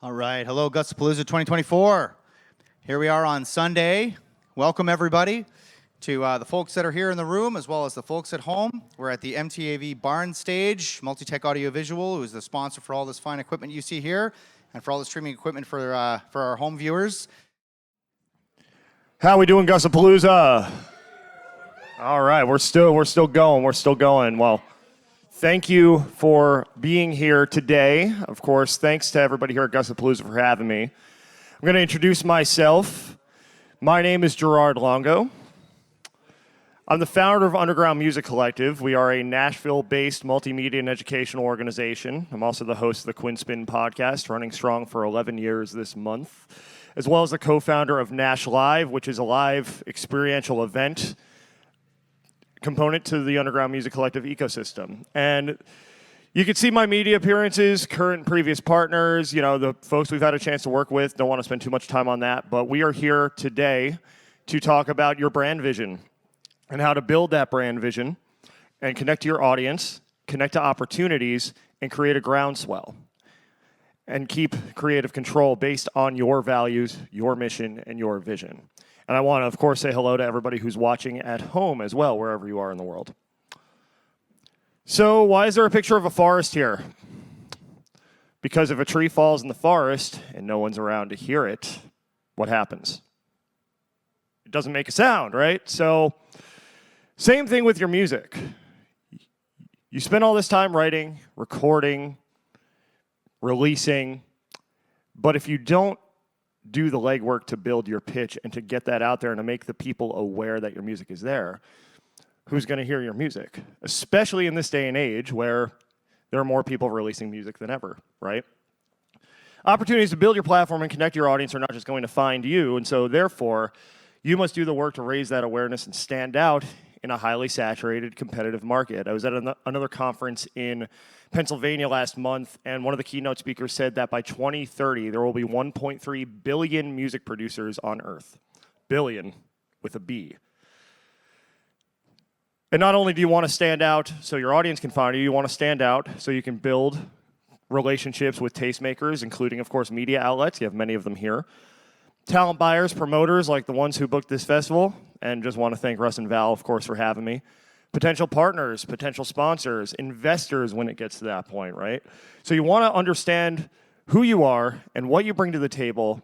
All right, hello Gussapolooza 2024. Here we are on Sunday. Welcome everybody to the folks that are here in the room as well as the folks at home. We're at the MTAV Barn Stage, Multitech Audiovisual, who is the sponsor for all this fine equipment you see here and for all the streaming equipment for our home viewers. How we doing, Gussapolooza? All right, we're still going. Well, thank you for being here today. Of course, thanks to everybody here at Gussapolooza for having me. I'm going to introduce myself. My name is Gerard Longo. I'm the founder of Underground Music Collective. We are a Nashville-based multimedia and educational organization. I'm also the host of the Quintessential podcast, running strong for 11 years this month, as well as the co-founder of Nash Live, which is a live experiential event component to the Underground Music Collective ecosystem. And you can see my media appearances, current and previous partners, the folks we've had a chance to work with. Don't want to spend too much time on that, but we are here today to talk about your brand vision and how to build that brand vision and connect to your audience, connect to opportunities, and create a groundswell. And keep creative control based on your values, your mission, and your vision. And I want to, of course, say hello to everybody who's watching at home as well, wherever you are in the world. So why is there a picture of a forest here? Because if a tree falls in the forest and no one's around to hear it, what happens? It doesn't make a sound, right? So same thing with your music. You spend all this time writing, recording, releasing, but if you don't do the legwork to build your pitch and to get that out there and to make the people aware that your music is there, who's going to hear your music? Especially in this day and age where there are more people releasing music than ever, right? Opportunities to build your platform and connect your audience are not just going to find you, and so therefore, you must do the work to raise that awareness and stand out in a highly saturated, competitive market. I was at another conference in Pennsylvania last month, and one of the keynote speakers said that by 2030, there will be 1.3 billion music producers on Earth. Billion, with a B. And not only do you want to stand out so your audience can find you want to stand out so you can build relationships with tastemakers, including, of course, media outlets. You have many of them here. Talent buyers, promoters, like the ones who booked this festival, and just want to thank Russ and Val, of course, for having me. Potential partners, potential sponsors, investors when it gets to that point, right? So you want to understand who you are and what you bring to the table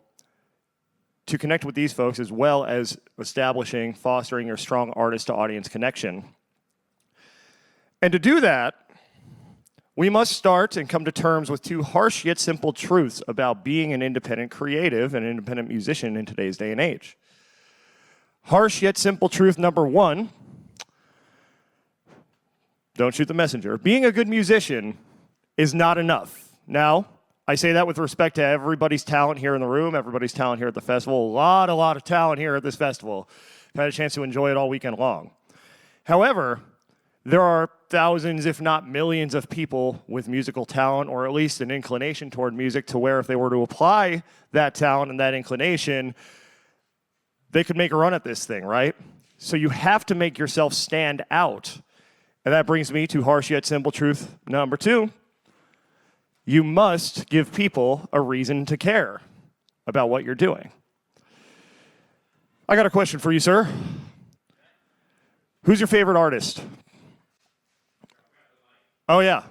to connect with these folks, as well as establishing, fostering your strong artist-to-audience connection. And to do that, we must start and come to terms with two harsh yet simple truths about being an independent creative and independent musician in today's day and age. Harsh yet simple truth number one: don't shoot the messenger. Being a good musician is not enough. Now, I say that with respect to everybody's talent here in the room, everybody's talent here at the festival. A lot of talent here at this festival. I've had a chance to enjoy it all weekend long. However, there are thousands, if not millions, of people with musical talent, or at least an inclination toward music, to where if they were to apply that talent and that inclination, they could make a run at this thing, right? So you have to make yourself stand out. And that brings me to harsh yet simple truth number two. You must give people a reason to care about what you're doing. I got a question for you, sir. Who's your favorite artist? Oh, yeah.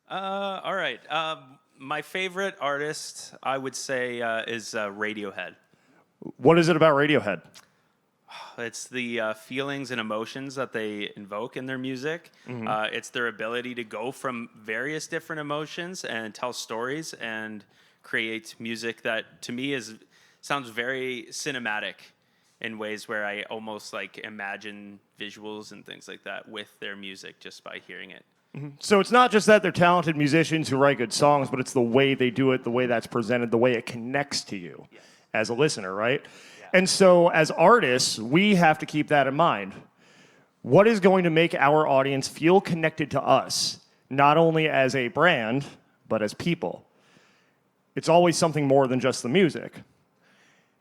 All right. My favorite artist, I would say, is Radiohead. What is it about Radiohead? It's the feelings and emotions that they invoke in their music. Mm-hmm. It's their ability to go from various different emotions and tell stories and create music that, to me, sounds very cinematic in ways where I almost imagine visuals and things like that with their music just by hearing it. Mm-hmm. So it's not just that they're talented musicians who write good songs, but it's the way they do it, the way that's presented, the way it connects to you as a listener, right? And so as artists, we have to keep that in mind. What is going to make our audience feel connected to us, not only as a brand, but as people? It's always something more than just the music.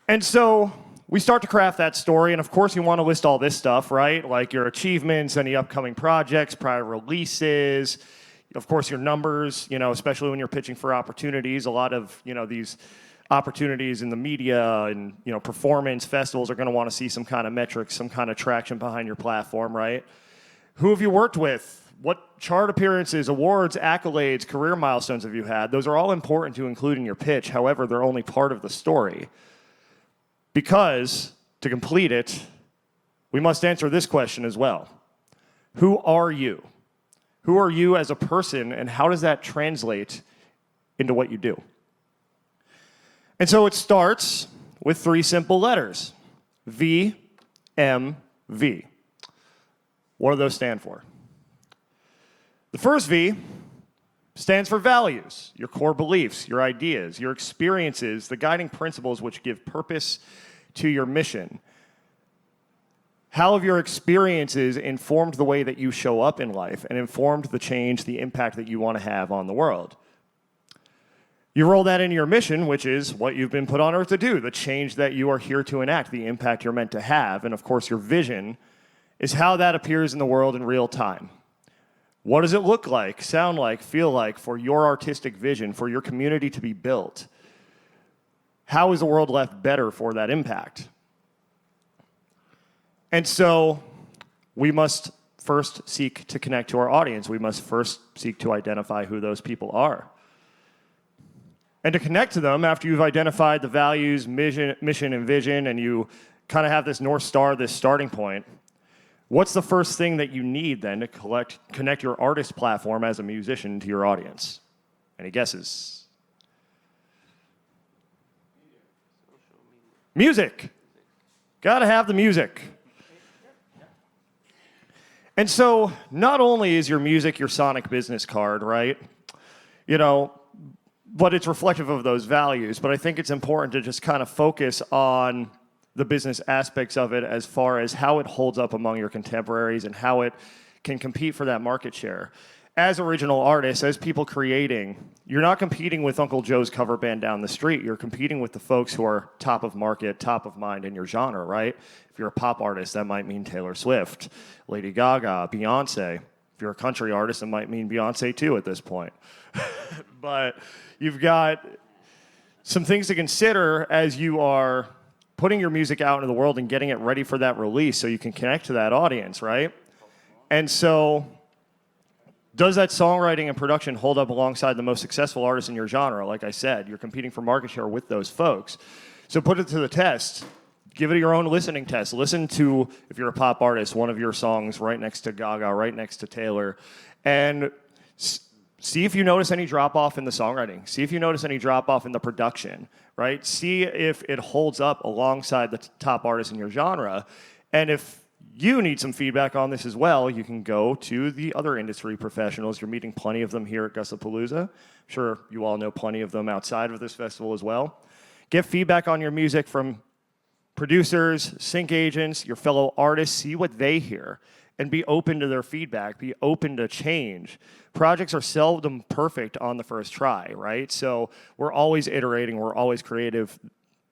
And so we start to craft that story, and of course you want to list all this stuff, right? Like your achievements, any upcoming projects, prior releases, of course, your numbers, especially when you're pitching for opportunities. A lot of, these opportunities in the media and, performance festivals are going to want to see some kind of metrics, some kind of traction behind your platform, right? Who have you worked with? What chart appearances, awards, accolades, career milestones have you had? Those are all important to include in your pitch. However, they're only part of the story. Because, to complete it, we must answer this question as well. Who are you? Who are you as a person, and how does that translate into what you do? And so it starts with 3 simple letters. V, M, V. What do those stand for? The first V stands for values, your core beliefs, your ideas, your experiences, the guiding principles which give purpose to your mission. How have your experiences informed the way that you show up in life and informed the change, the impact that you want to have on the world? You roll that into your mission, which is what you've been put on earth to do, the change that you are here to enact, the impact you're meant to have. And of course, your vision is how that appears in the world in real time. What does it look like, sound like, feel like for your artistic vision, for your community to be built? How is the world left better for that impact? And so we must first seek to connect to our audience. We must first seek to identify who those people are. And to connect to them after you've identified the values, mission, and vision, and you kind of have this North Star, this starting point, what's the first thing that you need then to connect your artist platform as a musician to your audience? Any guesses? Music. Gotta have the music. And so not only is your music your sonic business card, right? But it's reflective of those values. But I think it's important to just kind of focus on the business aspects of it as far as how it holds up among your contemporaries and how it can compete for that market share. As original artists, as people creating, you're not competing with Uncle Joe's cover band down the street. You're competing with the folks who are top of market, top of mind in your genre, right? If you're a pop artist, that might mean Taylor Swift, Lady Gaga, Beyonce. If you're a country artist, it might mean Beyonce too at this point. But you've got some things to consider as you are putting your music out into the world and getting it ready for that release so you can connect to that audience, right? And so does that songwriting and production hold up alongside the most successful artists in your genre? Like I said, you're competing for market share with those folks. So put it to the test. Give it your own listening test. Listen to, if you're a pop artist, one of your songs right next to Gaga, right next to Taylor, and see if you notice any drop-off in the songwriting. See if you notice any drop-off in the production, right? See if it holds up alongside the top artists in your genre. And if you need some feedback on this as well, you can go to the other industry professionals. You're meeting plenty of them here at Gussapolooza. I'm sure you all know plenty of them outside of this festival as well. Get feedback on your music from producers, sync agents, your fellow artists. See what they hear and be open to their feedback. Be open to change. Projects are seldom perfect on the first try, right? So we're always iterating. We're always creative.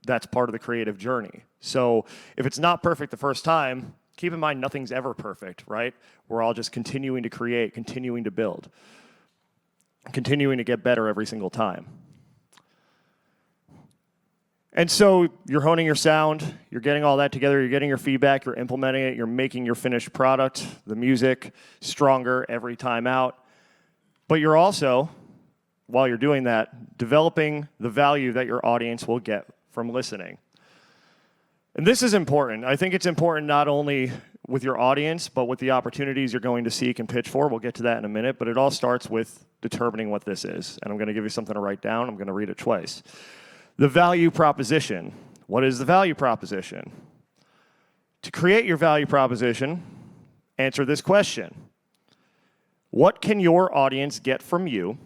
That's part of the creative journey. So if it's not perfect the first time, keep in mind nothing's ever perfect, right? We're all just continuing to create, continuing to build, continuing to get better every single time. And so you're honing your sound, you're getting all that together, you're getting your feedback, you're implementing it, you're making your finished product, the music, stronger every time out. But you're also, while you're doing that, developing the value that your audience will get from listening. And this is important. I think it's important not only with your audience, but with the opportunities you're going to seek and pitch for. We'll get to that in a minute, but it all starts with determining what this is. And I'm going to give you something to write down. I'm going to read it twice. The value proposition. What is the value proposition? To create your value proposition, answer this question. What can your audience get from you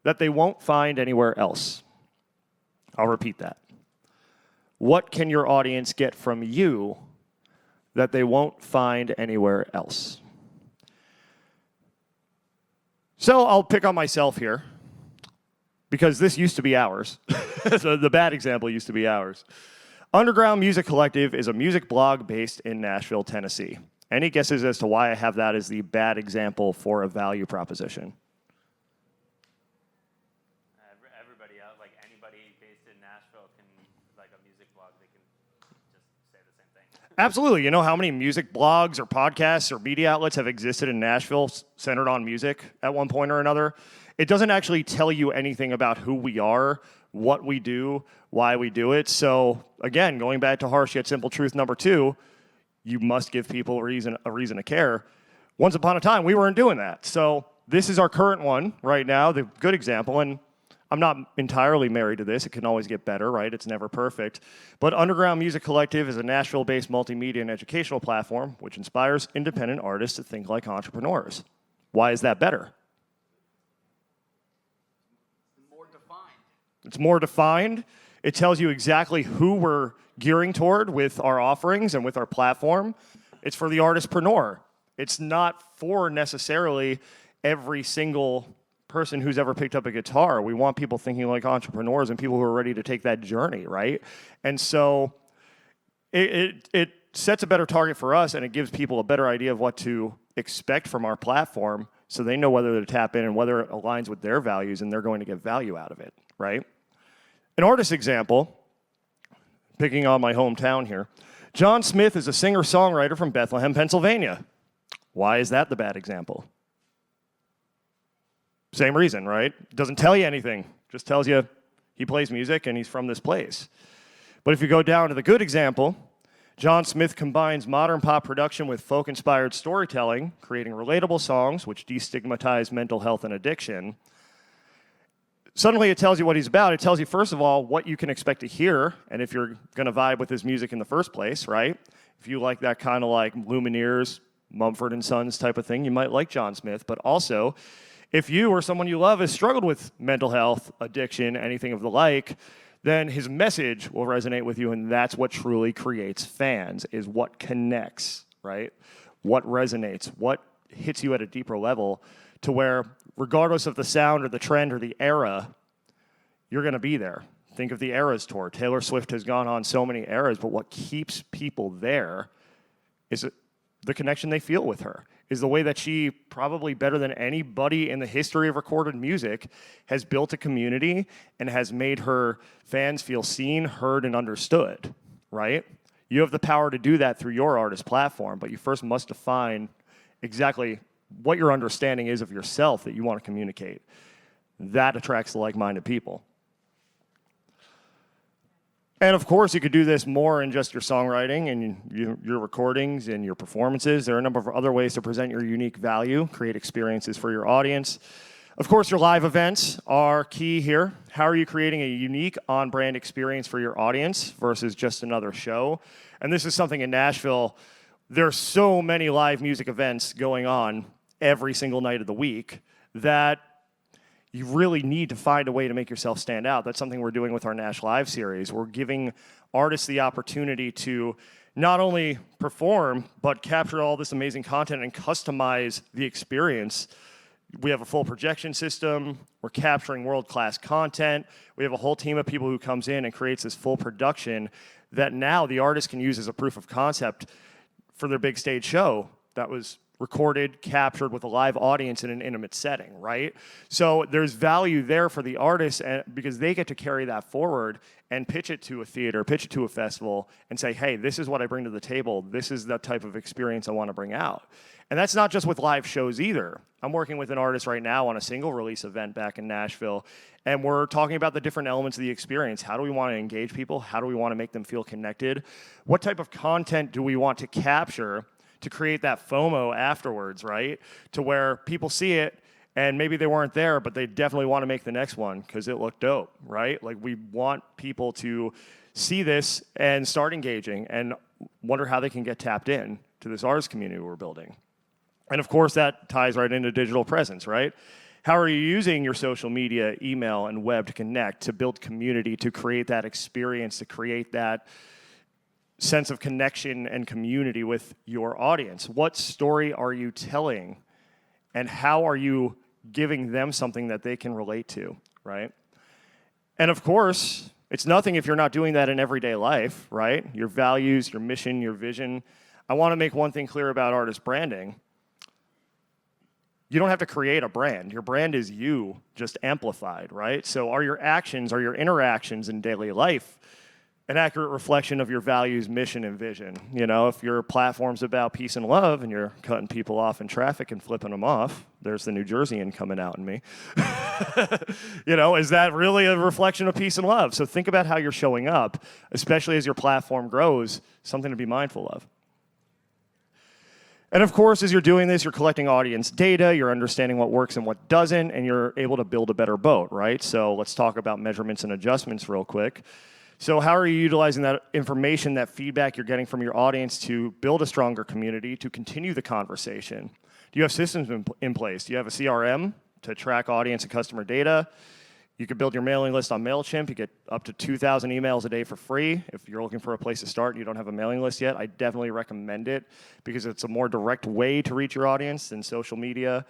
that they won't find anywhere else? I'll repeat that. What can your audience get from you that they won't find anywhere else? So I'll pick on myself here, because this used to be ours. So the bad example used to be ours. Underground Music Collective is a music blog based in Nashville, Tennessee. Any guesses as to why I have that as the bad example for a value proposition? Everybody else, like anybody based in Nashville can, like a music blog, they can just say the same thing. Absolutely. You know how many music blogs or podcasts or media outlets have existed in Nashville centered on music at one point or another? It doesn't actually tell you anything about who we are, what we do, why we do it. So again, going back to harsh yet simple truth number 2, you must give people a reason to care. Once upon a time, we weren't doing that. So this is our current one right now, the good example. And I'm not entirely married to this. It can always get better, right? It's never perfect. But Underground Music Collective is a Nashville-based multimedia and educational platform which inspires independent artists to think like entrepreneurs. Why is that better? More defined. It's more defined. It tells you exactly who we're gearing toward with our offerings and with our platform. It's for the artistpreneur. It's not for necessarily every single person who's ever picked up a guitar. We want people thinking like entrepreneurs and people who are ready to take that journey, right? And so it sets a better target for us, and it gives people a better idea of what to expect from our platform so they know whether to tap in and whether it aligns with their values and they're going to get value out of it, right? An artist example, picking on my hometown here, John Smith is a singer-songwriter from Bethlehem, Pennsylvania. Why is that the bad example? Same reason, right? Doesn't tell you anything. Just tells you he plays music and he's from this place. But if you go down to the good example, John Smith combines modern pop production with folk-inspired storytelling, creating relatable songs which destigmatize mental health and addiction. Suddenly it tells you what he's about. It tells you, first of all, what you can expect to hear, and if you're going to vibe with his music in the first place, right? If you like that kind of like Lumineers, Mumford & Sons type of thing, you might like John Smith. But also, if you or someone you love has struggled with mental health, addiction, anything of the like, then his message will resonate with you, and that's what truly creates fans, is what connects, right? What resonates, what hits you at a deeper level to where, regardless of the sound or the trend or the era, you're going to be there. Think of the Eras Tour. Taylor Swift has gone on so many eras, but what keeps people there is the connection they feel with her, is the way that she, probably better than anybody in the history of recorded music, has built a community and has made her fans feel seen, heard, and understood, right? You have the power to do that through your artist platform, but you first must define exactly what your understanding is of yourself that you want to communicate. That attracts the like-minded people. And of course, you could do this more in just your songwriting and your recordings and your performances. There are a number of other ways to present your unique value, create experiences for your audience. Of course, your live events are key here. How are you creating a unique on-brand experience for your audience versus just another show? And this is something in Nashville. There are so many live music events going on every single night of the week that you really need to find a way to make yourself stand out. That's something we're doing with our Nash Live series. We're giving artists the opportunity to not only perform, but capture all this amazing content and customize the experience. We have a full projection system. We're capturing world-class content. We have a whole team of people who comes in and creates this full production that now the artist can use as a proof of concept for their big stage show that was recorded, captured with a live audience in an intimate setting, right? So there's value there for the artists because they get to carry that forward and pitch it to a theater, pitch it to a festival, and say, hey, this is what I bring to the table. This is the type of experience I want to bring out. And that's not just with live shows either. I'm working with an artist right now on a single release event back in Nashville, and we're talking about the different elements of the experience. How do we want to engage people? How do we want to make them feel connected? What type of content do we want to capture to create that FOMO afterwards, right? To where people see it and maybe they weren't there, but they definitely want to make the next one because it looked dope, right? Like, we want people to see this and start engaging and wonder how they can get tapped in to this artist community we're building. And of course, that ties right into digital presence, right? How are you using your social media, email, and web to connect, to build community, to create that experience, to create that sense of connection and community with your audience? What story are you telling, and how are you giving them something that they can relate to, right? And of course, it's nothing if you're not doing that in everyday life, right? Your values, your mission, your vision. I want to make one thing clear about artist branding. You don't have to create a brand. Your brand is you, just amplified, right? So are your actions, are your interactions in daily life an accurate reflection of your values, mission, and vision? You know, if your platform's about peace and love and you're cutting people off in traffic and flipping them off, there's the New Jerseyan coming out in me. You know, is that really a reflection of peace and love? So think about how you're showing up, especially as your platform grows, something to be mindful of. And of course, as you're doing this, you're collecting audience data, you're understanding what works and what doesn't, and you're able to build a better boat, right? So let's talk about measurements and adjustments real quick. So how are you utilizing that information, that feedback you're getting from your audience to build a stronger community, to continue the conversation? Do you have systems in place? Do you have a CRM to track audience and customer data? You could build your mailing list on MailChimp. You get up to 2,000 emails a day for free. If you're looking for a place to start and you don't have a mailing list yet, I definitely recommend it because it's a more direct way to reach your audience than social media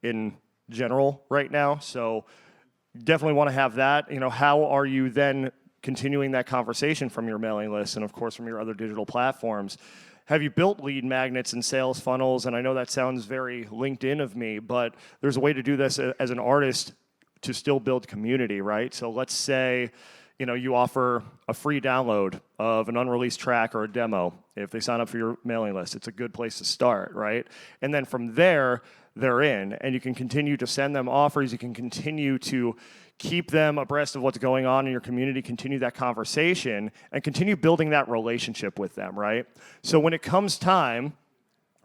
in general right now. So definitely want to have that. You know, how are you then continuing that conversation from your mailing list and, of course, from your other digital platforms? Have you built lead magnets and sales funnels? And I know that sounds very LinkedIn of me, but there's a way to do this as an artist to still build community, right? So let's say, you know, you offer a free download of an unreleased track or a demo. If they sign up for your mailing list, it's a good place to start, right? And then from there, they're in, and you can continue to send them offers. You can continue to keep them abreast of what's going on in your community, continue that conversation, and continue building that relationship with them, right? So when it comes time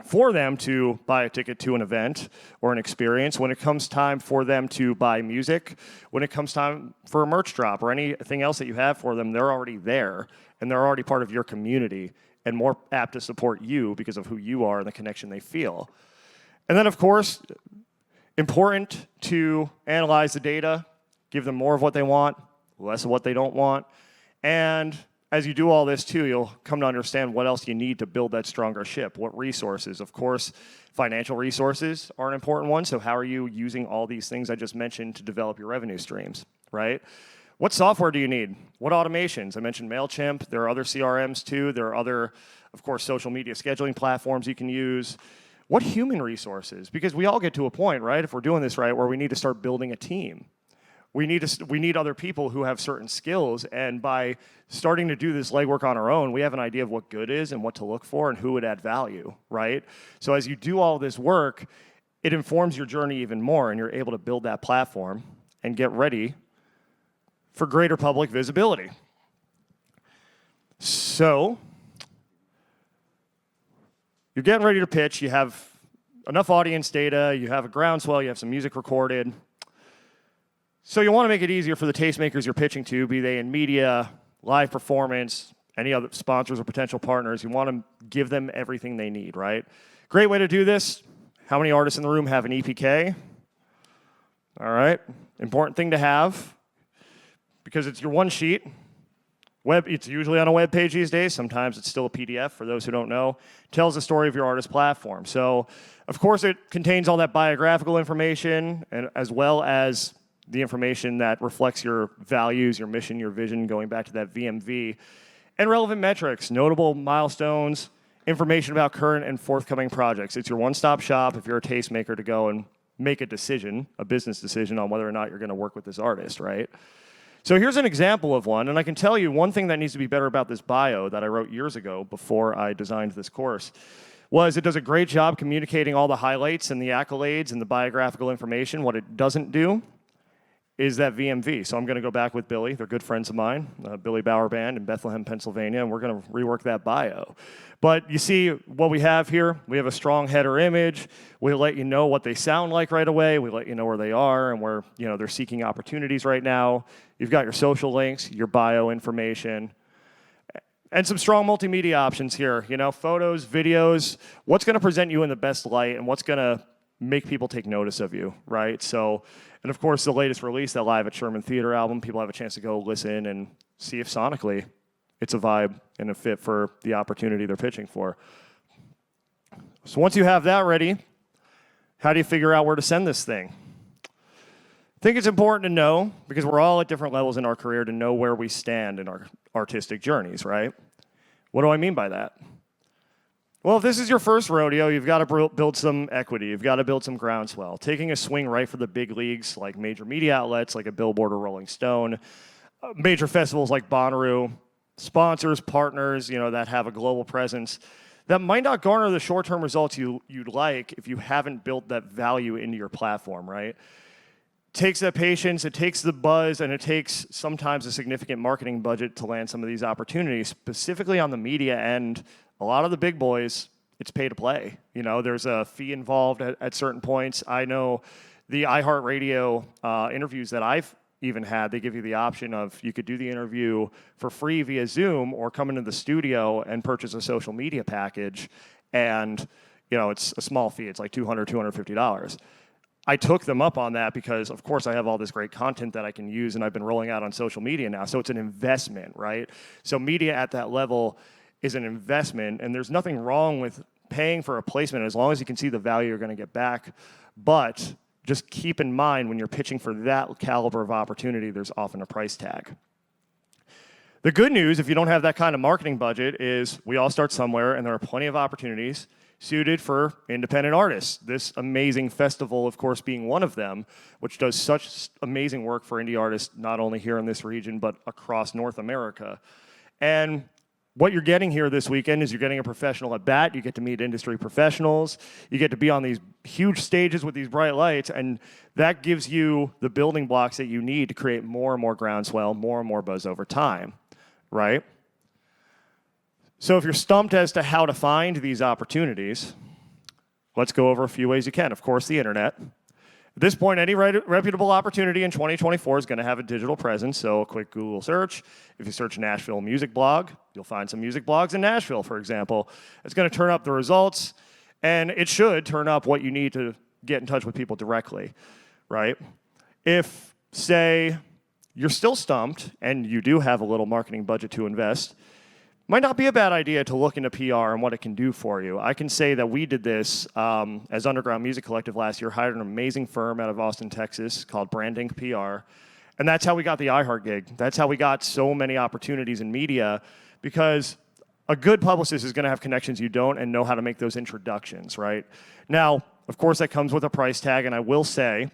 for them to buy a ticket to an event or an experience, when it comes time for them to buy music, when it comes time for a merch drop or anything else that you have for them, they're already there and they're already part of your community and more apt to support you because of who you are and the connection they feel. And then, of course, important to analyze the data, give them more of what they want, less of what they don't want, and as you do all this too, you'll come to understand what else you need to build that stronger ship. What resources? Of course, financial resources are an important one. So how are you using all these things I just mentioned to develop your revenue streams, right? What software do you need? What automations? I mentioned MailChimp. There are other CRMs too. There are other, of course, social media scheduling platforms you can use. What human resources? Because we all get to a point, right, if we're doing this right, where we need to start building a team. We need other people who have certain skills, and by starting to do this legwork on our own, we have an idea of what good is and what to look for and who would add value, right? So as you do all this work, it informs your journey even more, and you're able to build that platform and get ready for greater public visibility. So you're getting ready to pitch, you have enough audience data, you have a groundswell, you have some music recorded. So you want to make it easier for the tastemakers you're pitching to, be they in media, live performance, any other sponsors or potential partners. You want to give them everything they need, right? Great way to do this. How many artists in the room have an EPK? All right. Important thing to have because it's your one sheet. It's usually on a web page these days. Sometimes it's still a PDF, for those who don't know. Tells the story of your artist platform. So, of course, it contains all that biographical information and as well as the information that reflects your values, your mission, your vision, going back to that VMV, and relevant metrics, notable milestones, information about current and forthcoming projects. It's your one-stop shop if you're a tastemaker to go and make a decision, a business decision on whether or not you're going to work with this artist, right? So here's an example of one, and I can tell you one thing that needs to be better about this bio that I wrote years ago before I designed this course was it does a great job communicating all the highlights and the accolades and the biographical information. What it doesn't do is that VMV. So I'm going to go back with Billy. They're good friends of mine, Billy Bauer Band in Bethlehem, Pennsylvania, and we're going to rework that bio. But you see what we have here? We have a strong header image. We let you know what they sound like right away. We let you know where they are and where they're seeking opportunities right now. You've got your social links, your bio information, and some strong multimedia options here. Photos, videos, what's going to present you in the best light and what's going to make people take notice of you, right? So, and of course, the latest release, that Live at Sherman Theater album, people have a chance to go listen and see if sonically it's a vibe and a fit for the opportunity they're pitching for. So once you have that ready, how do you figure out where to send this thing? I think it's important to know, because we're all at different levels in our career, to know where we stand in our artistic journeys, right? What do I mean by that? Well, if this is your first rodeo, you've got to build some equity. You've got to build some groundswell. Taking a swing right for the big leagues like major media outlets like a Billboard or Rolling Stone, major festivals like Bonnaroo, sponsors, partners, that have a global presence, that might not garner the short-term results you'd like if you haven't built that value into your platform, right? It takes that patience, it takes the buzz, and it takes sometimes a significant marketing budget to land some of these opportunities, specifically on the media end. A lot of the big boys, it's pay to play. There's a fee involved at certain points. I know the iHeartRadio interviews that I've even had, they give you the option of you could do the interview for free via Zoom or come into the studio and purchase a social media package. And, it's a small fee. It's like $200, $250. I took them up on that because, of course, I have all this great content that I can use and I've been rolling out on social media now. So it's an investment, right? So media at that level is an investment, and there's nothing wrong with paying for a placement as long as you can see the value you're going to get back. But just keep in mind when you're pitching for that caliber of opportunity, there's often a price tag. The good news, if you don't have that kind of marketing budget, is we all start somewhere, and there are plenty of opportunities suited for independent artists. This amazing festival, of course, being one of them, which does such amazing work for indie artists, not only here in this region, but across North America. And what you're getting here this weekend is you're getting a professional at bat. You get to meet industry professionals. You get to be on these huge stages with these bright lights, and that gives you the building blocks that you need to create more and more groundswell, more and more buzz over time, right? So if you're stumped as to how to find these opportunities, let's go over a few ways you can. Of course, the internet. At this point, any reputable opportunity in 2024 is going to have a digital presence, so a quick Google search. If you search Nashville music blog, you'll find some music blogs in Nashville, for example. It's going to turn up the results, and it should turn up what you need to get in touch with people directly, right? If, say, you're still stumped and you do have a little marketing budget to invest, might not be a bad idea to look into PR and what it can do for you. I can say that we did this as Underground Music Collective last year, hired an amazing firm out of Austin, Texas called Branding PR. And that's how we got the iHeart gig. That's how we got so many opportunities in media, because a good publicist is going to have connections you don't and know how to make those introductions, right? Now, of course, that comes with a price tag, and I will say,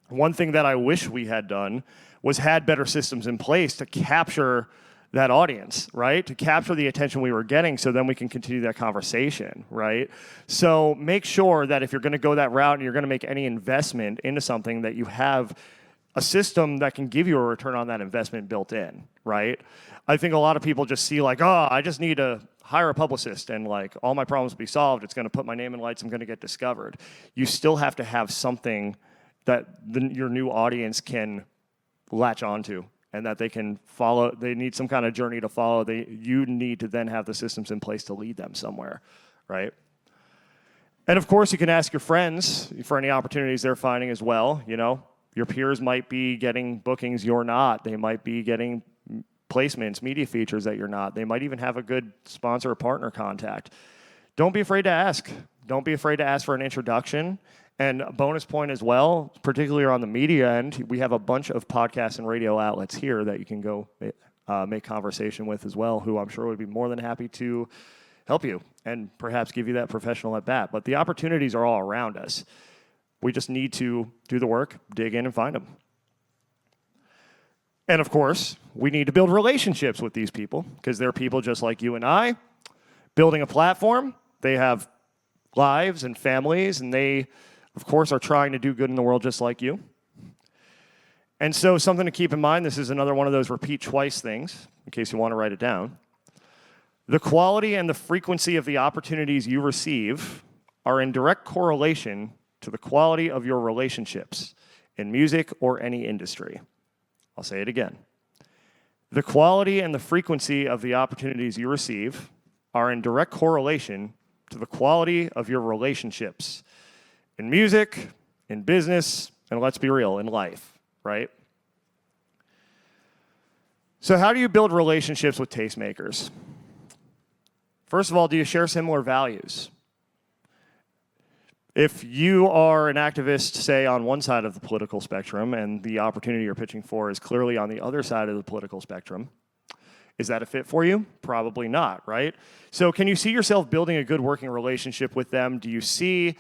one thing that I wish we had done was had better systems in place to capture that audience, right? To capture the attention we were getting so then we can continue that conversation, right? So make sure that if you're going to go that route and you're going to make any investment into something, that you have a system that can give you a return on that investment built in, right? I think a lot of people just see like, oh, I just need to hire a publicist and like all my problems will be solved. It's going to put my name in lights. I'm going to get discovered. You still have to have something that your new audience can latch onto, and that they can follow. They need some kind of journey to follow. You need to then have the systems in place to lead them somewhere, right? And of course, you can ask your friends for any opportunities they're finding as well. Your peers might be getting bookings you're not. They might be getting placements, media features that you're not. They might even have a good sponsor or partner contact. Don't be afraid to ask. Don't be afraid to ask for an introduction. And a bonus point as well, particularly on the media end, we have a bunch of podcasts and radio outlets here that you can go make conversation with as well, who I'm sure would be more than happy to help you and perhaps give you that professional at bat. But the opportunities are all around us. We just need to do the work, dig in, and find them. And of course, we need to build relationships with these people, because they're people just like you and I, building a platform. They have lives and families, and they, of course, are trying to do good in the world just like you. And so something to keep in mind, this is another one of those repeat twice things, in case you want to write it down. The quality and the frequency of the opportunities you receive are in direct correlation to the quality of your relationships in music or any industry. I'll say it again. The quality and the frequency of the opportunities you receive are in direct correlation to the quality of your relationships in music, in business, and let's be real, in life, right? So how do you build relationships with tastemakers? First of all, do you share similar values? If you are an activist, say, on one side of the political spectrum, and the opportunity you're pitching for is clearly on the other side of the political spectrum, Is that a fit for you? Probably not, right? So can you see yourself building a good working relationship with them? Do you see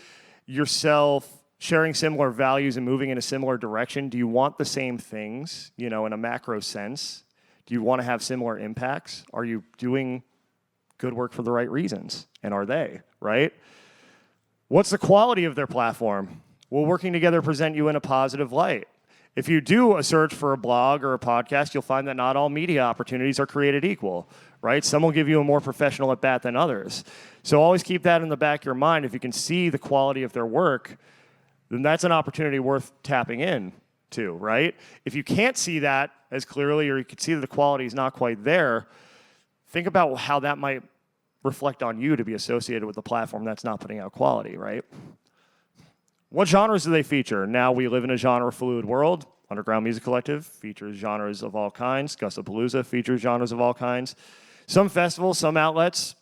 yourself sharing similar values and moving in a similar direction? Do you want the same things, in a macro sense? Do you want to have similar impacts? Are you doing good work for the right reasons? And are they, right? What's the quality of their platform? Will working together present you in a positive light? If you do a search for a blog or a podcast, you'll find that not all media opportunities are created equal, right? Some will give you a more professional at bat than others. So always keep that in the back of your mind. If you can see the quality of their work, then that's an opportunity worth tapping in to, right? If you can't see that as clearly, or you can see that the quality is not quite there, think about how that might reflect on you to be associated with a platform that's not putting out quality, right? What genres do they feature? Now we live in a genre-fluid world. Underground Music Collective features genres of all kinds. Gussapolooza features genres of all kinds. Some festivals, some outlets,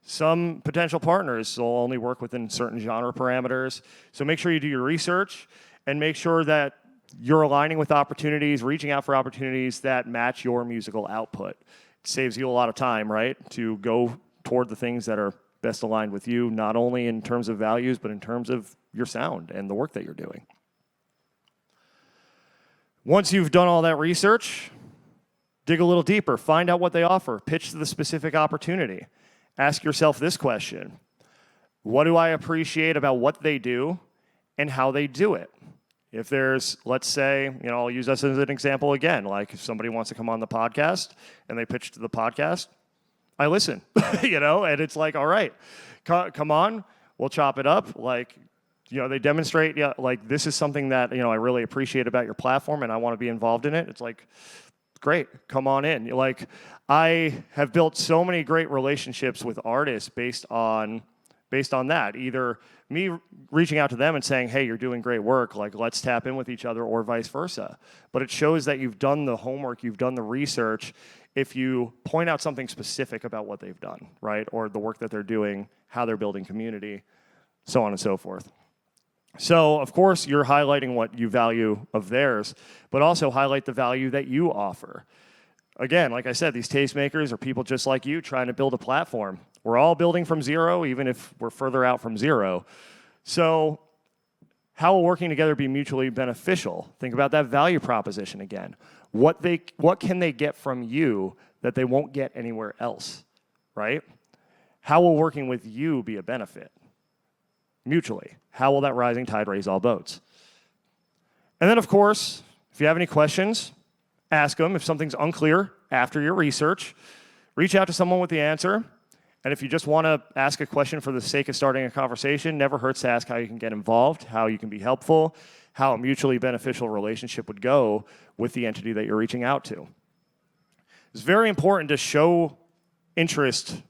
some potential partners will only work within certain genre parameters. So make sure you do your research and make sure that you're aligning with opportunities, reaching out for opportunities that match your musical output. It saves you a lot of time, right, to go toward the things that are best aligned with you, not only in terms of values, but in terms of your sound and the work that you're doing. Once you've done all that research, dig a little deeper, find out what they offer, pitch to the specific opportunity. Ask yourself this question: what do I appreciate about what they do and how they do it? If there's, let's say, I'll use us as an example again, like if somebody wants to come on the podcast and they pitch to the podcast, I listen, and it's like, all right, come on, we'll chop it up. They demonstrate, this is something that, I really appreciate about your platform and I want to be involved in it. It's like, great, come on in. I have built so many great relationships with artists based on that. Either me reaching out to them and saying, hey, you're doing great work, let's tap in with each other, or vice versa. But it shows that you've done the homework, you've done the research, if you point out something specific about what they've done, right? Or the work that they're doing, how they're building community, so on and so forth. So, of course, you're highlighting what you value of theirs, but also highlight the value that you offer. Again, like I said, these tastemakers are people just like you trying to build a platform. We're all building from zero, even if we're further out from zero. So how will working together be mutually beneficial? Think about that value proposition again. What can they get from you that they won't get anywhere else, right? How will working with you be a benefit? Mutually. How will that rising tide raise all boats? And then, of course, if you have any questions, ask them. If something's unclear after your research, reach out to someone with the answer. And if you just want to ask a question for the sake of starting a conversation, never hurts to ask how you can get involved, how you can be helpful, how a mutually beneficial relationship would go with the entity that you're reaching out to. It's very important to show interest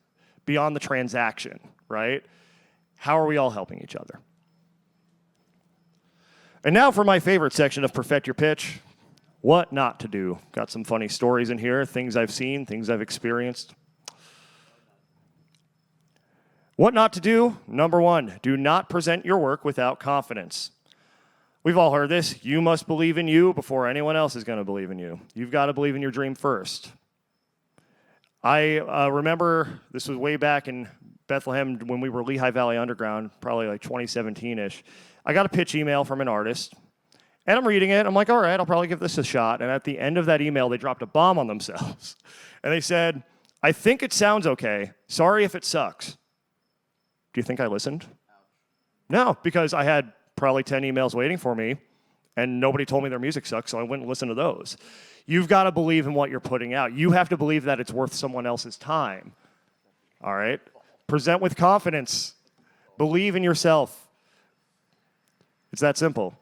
beyond the transaction, right? How are we all helping each other? And now for my favorite section of Perfect Your Pitch, what not to do. Got some funny stories in here, things I've seen, things I've experienced. What not to do? Number one, do not present your work without confidence. We've all heard this. You must believe in you before anyone else is going to believe in you. You've got to believe in your dream first. I remember this was way back in Bethlehem when we were Lehigh Valley Underground, probably like 2017-ish. I got a pitch email from an artist, and I'm reading it. I'm like, all right, I'll probably give this a shot. And at the end of that email, they dropped a bomb on themselves. And they said, I think it sounds okay. Sorry if it sucks. Do you think I listened? No, because I had probably 10 emails waiting for me, and nobody told me their music sucks, so I wouldn't listen to those. You've got to believe in what you're putting out. You have to believe that it's worth someone else's time. All right? Present with confidence. Believe in yourself. It's that simple.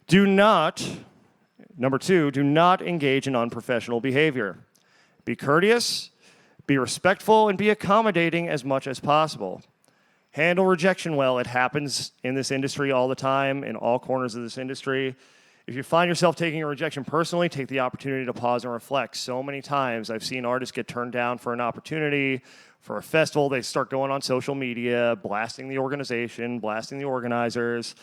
Number two, do not engage in unprofessional behavior. Be courteous, be respectful, and be accommodating as much as possible. Handle rejection well. It happens in this industry all the time, in all corners of this industry. If you find yourself taking a rejection personally, take the opportunity to pause and reflect. So many times I've seen artists get turned down for an opportunity, for a festival. They start going on social media, blasting the organization, blasting the organizers,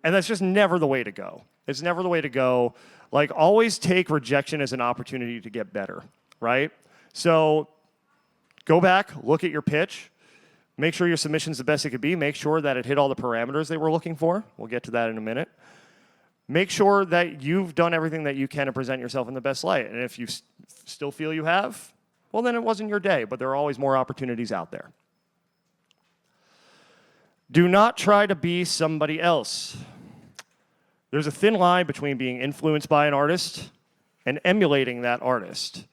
and that's just never the way to go. It's never the way to go. Always take rejection as an opportunity to get better. right? So go back, look at your pitch, make sure your submission's the best it could be, make sure that it hit all the parameters they were looking for. We'll get to that in a minute. Make sure that you've done everything that you can to present yourself in the best light. And if you still feel you have, well, then it wasn't your day, but there are always more opportunities out there. Do not try to be somebody else. There's a thin line between being influenced by an artist and emulating that artist.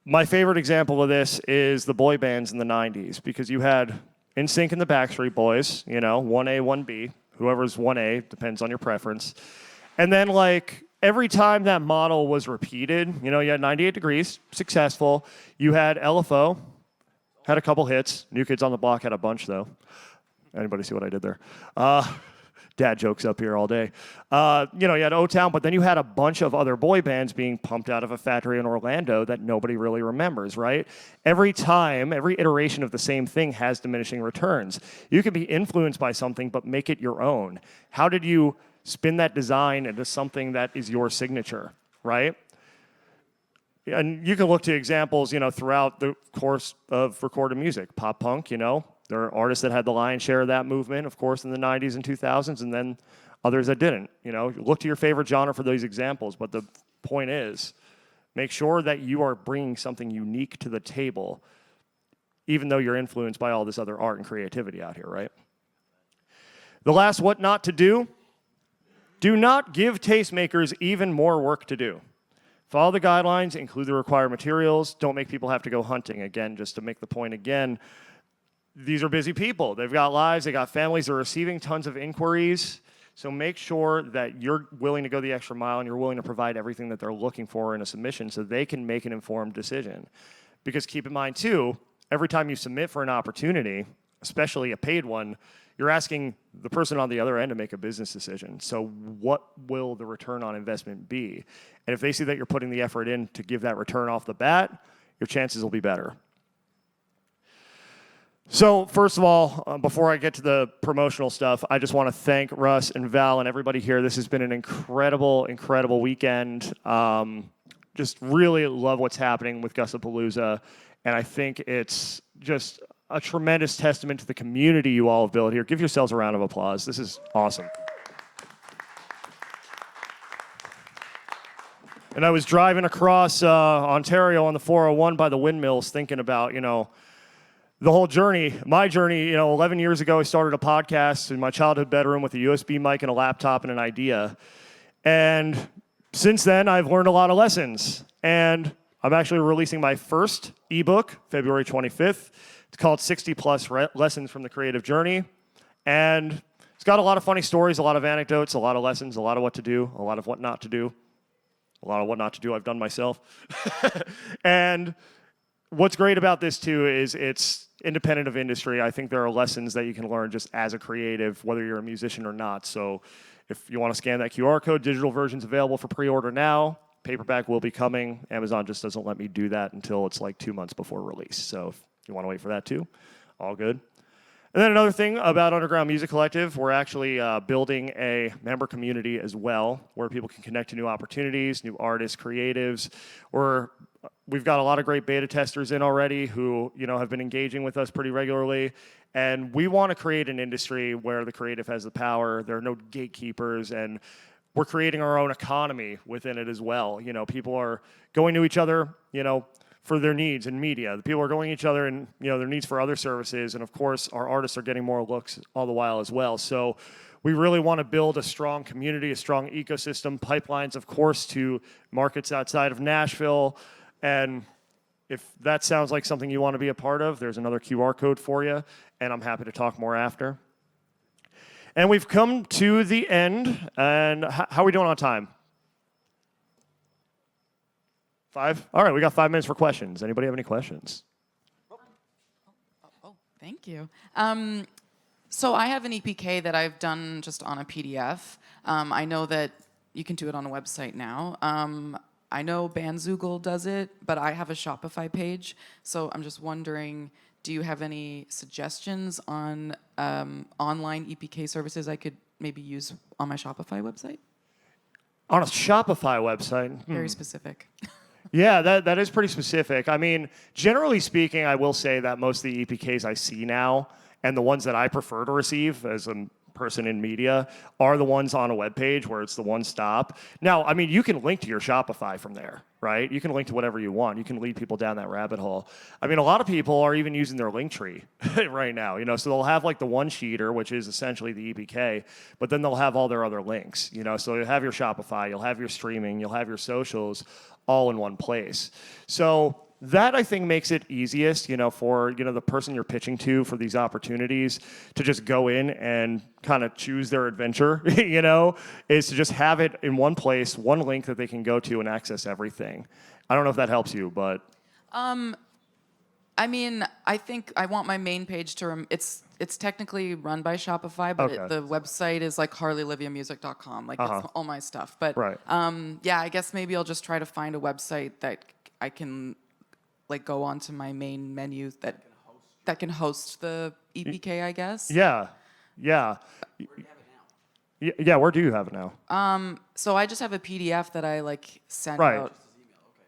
My favorite example of this is the boy bands in the 90s, because you had NSYNC and the Backstreet Boys, 1A, 1B, whoever's 1A, depends on your preference. And then, every time that model was repeated, you had 98 Degrees, successful. You had LFO, had a couple hits. New Kids on the Block had a bunch, though. Anybody see what I did there? Dad jokes up here all day. You had O-Town, but then you had a bunch of other boy bands being pumped out of a factory in Orlando that nobody really remembers, right? Every time, every iteration of the same thing has diminishing returns. You can be influenced by something, but make it your own. How did you spin that design into something that is your signature, right? And you can look to examples, throughout the course of recorded music. Pop punk, there are artists that had the lion's share of that movement, of course, in the 90s and 2000s, and then others that didn't. Look to your favorite genre for those examples, but the point is, make sure that you are bringing something unique to the table, even though you're influenced by all this other art and creativity out here, right? The last what not to do: do not give tastemakers even more work to do. Follow the guidelines, include the required materials, don't make people have to go hunting. Again, just to make the point again, these are busy people. They've got lives, they got families, they're receiving tons of inquiries. So make sure that you're willing to go the extra mile and you're willing to provide everything that they're looking for in a submission so they can make an informed decision. Because keep in mind too, every time you submit for an opportunity, especially a paid one, you're asking the person on the other end to make a business decision. So what will the return on investment be? And if they see that you're putting the effort in to give that return off the bat, your chances will be better. So first of all, before I get to the promotional stuff, I just want to thank Russ and Val and everybody here. This has been an incredible, incredible weekend. Just really love what's happening with Gussapolooza, and I think it's just a tremendous testament to the community you all have built here. Give yourselves a round of applause. This is awesome. And I was driving across Ontario on the 401 by the windmills thinking about, the whole journey, my journey, 11 years ago, I started a podcast in my childhood bedroom with a USB mic and a laptop and an idea. And since then, I've learned a lot of lessons. And I'm actually releasing my first ebook, February 25th. It's called 60 Plus Lessons from the Creative Journey. And it's got a lot of funny stories, a lot of anecdotes, a lot of lessons, a lot of what to do, a lot of what not to do. A lot of what not to do I've done myself. And what's great about this, too, is it's independent of industry. I think there are lessons that you can learn just as a creative, whether you're a musician or not. So if you want to scan that QR code, digital version's available for pre-order now. Paperback will be coming. Amazon just doesn't let me do that until it's 2 months before release. So if you want to wait for that, too, all good. And then another thing about Underground Music Collective, we're actually building a member community as well, where people can connect to new opportunities, new artists, creatives. We've got a lot of great beta testers in already who, have been engaging with us pretty regularly. And we want to create an industry where the creative has the power. There are no gatekeepers, and we're creating our own economy within it as well. People are going to each other, for their needs in media. The people are going to each other and, their needs for other services. And of course, our artists are getting more looks all the while as well. So we really want to build a strong community, a strong ecosystem, pipelines, of course, to markets outside of Nashville. And if that sounds like something you want to be a part of, there's another QR code for you, and I'm happy to talk more after. And we've come to the end, and how are we doing on time? 5? All right, we got 5 minutes for questions. Anybody have any questions? Oh, thank you. So I have an EPK that I've done just on a PDF. I know that you can do it on a website now. I know Bandzoogle does it, but I have a Shopify page. So I'm just wondering, do you have any suggestions on online EPK services I could maybe use on my Shopify website? On a Shopify website? Very specific. Yeah, that is pretty specific. I mean, generally speaking, I will say that most of the EPKs I see now and the ones that I prefer to receive as a person in media are the ones on a web page where it's the one stop. Now, I mean, you can link to your Shopify from there, right? You can link to whatever you want. You can lead people down that rabbit hole. I mean, a lot of people are even using their link tree right now, you know, so they'll have like the one sheeter, which is essentially the EPK, but then they'll have all their other links, you know, so you'll have your Shopify, you'll have your streaming, you'll have your socials all in one place. So that I think makes it easiest, you know, for, you know, the person you're pitching to for these opportunities to just go in and kind of choose their adventure, you know, is to just have it in one place, one link that they can go to and access everything. I don't know if that helps you, but. I mean, I think I want my main page to, it's technically run by Shopify, but Okay. the website is like harleyliviamusic.com. Like, that's all my stuff. But Right. yeah, I guess maybe I'll just try to find a website that I can like go onto my main menu that can host the EPK, I guess. Yeah. Yeah. Where do you have it now? Yeah, where do you have it now? So I just have a PDF that I like sent Right. out.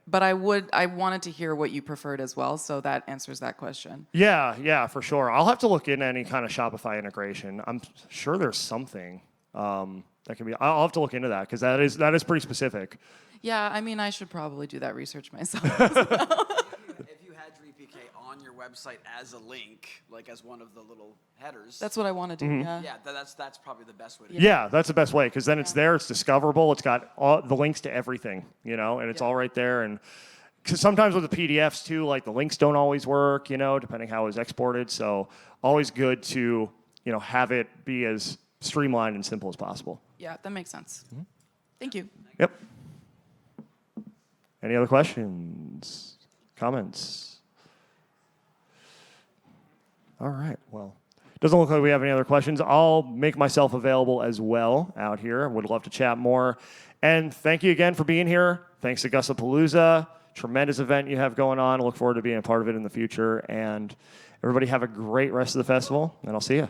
But I wanted to hear what you preferred as well, so that answers that question. Yeah, for sure. I'll have to look into any kind of Shopify integration. I'm sure there's something that can be. I'll have to look into that because that is pretty specific. Yeah, I mean, I should probably do that research myself. If you had your EPK on your website as a link, like as one of the little headers. That's what I want to do. Mm-hmm. Yeah. Yeah, that's probably the best way to do Yeah, that's the best way because then it's there, it's discoverable, it's got all the links to everything, you know, and it's all right there. And cause sometimes with the PDFs too, like the links don't always work, you know, depending how it's exported. So always good to, you know, have it be as streamlined and simple as possible. Yeah, that makes sense. Thank you. Yep. Any other questions, comments? All right, well, doesn't look like we have any other questions. I'll make myself available as well out here. Would love to chat more. And thank you again for being here. Thanks to Gussapolooza. Tremendous event you have going on. Look forward to being a part of it in the future. And everybody have a great rest of the festival, and I'll see you.